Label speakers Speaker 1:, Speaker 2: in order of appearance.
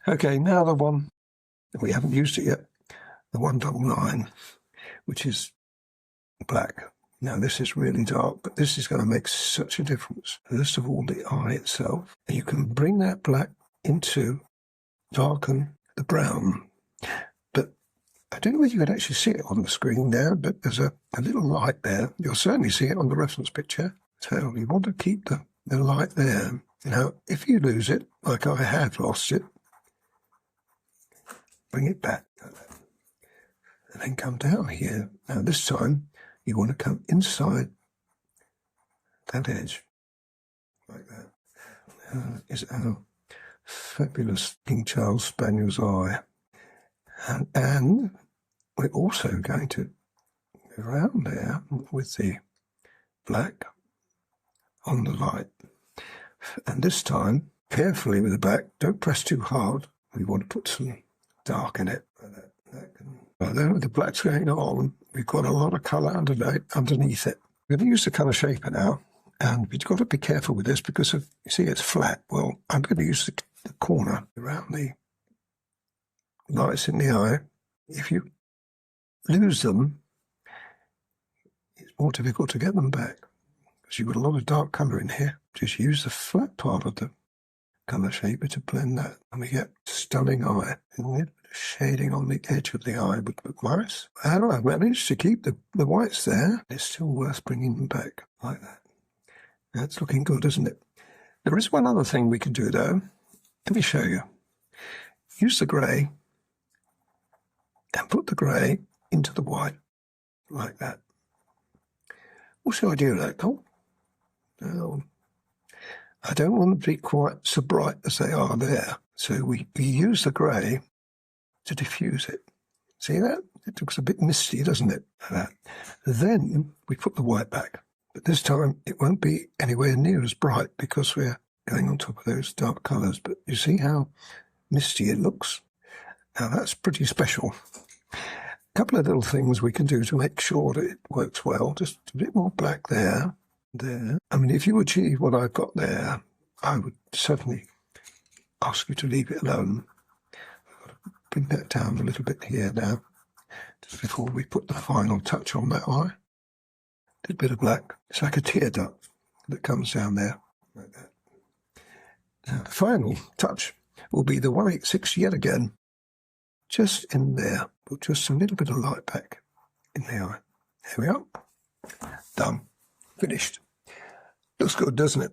Speaker 1: Okay, now the one, we haven't used it yet, the 199, which is black. Now this is really dark, but this is going to make such a difference. First of all, the eye itself. You can bring that black into darken the brown. But I don't know whether you can actually see it on the screen there, but there's a little light there. You'll certainly see it on the reference picture. So you want to keep the light there. Now, if you lose it, like I have lost it, bring it back. And then come down here. Now this time, you want to come inside that edge, like that. Is our fabulous King Charles Spaniel's eye. And we're also going to go around there with the black on the light. And this time, carefully with the black, don't press too hard. We want to put some dark in it. Then with the black's going on, we've got a lot of colour underneath it. We're going to use the colour shaper now, and we've got to be careful with this because you see it's flat. Well, I'm going to use the corner around the lights in the eye. If you lose them, it's more difficult to get them back because you've got a lot of dark colour in here. Just use the flat part of the colour shaper to blend that, and we get stunning eye. A little bit of shading on the edge of the eye would look nice. And I've managed to keep the whites there. It's still worth bringing them back like that. That's looking good, isn't it? There is one other thing we can do though. Let me show you. Use the grey and put the grey into the white like that. What's the idea of that, Cole? Now, I don't want them to be quite so bright as they are there. So we use the grey to diffuse it. See that? It looks a bit misty, doesn't it? Like that. Then we put the white back. But this time it won't be anywhere near as bright because we're going on top of those dark colours. But you see how misty it looks? Now that's pretty special. A couple of little things we can do to make sure that it works well. Just a bit more black there. There. I mean, if you achieve what I've got there, I would certainly ask you to leave it alone. I've got to bring that down a little bit here now, just before we put the final touch on that eye. A little bit of black. It's like a tear duct that comes down there, like that. Now, the final touch will be the 186 yet again, just in there. Put just a little bit of light back in the eye. There we are. Done. Finished. Looks good, doesn't it?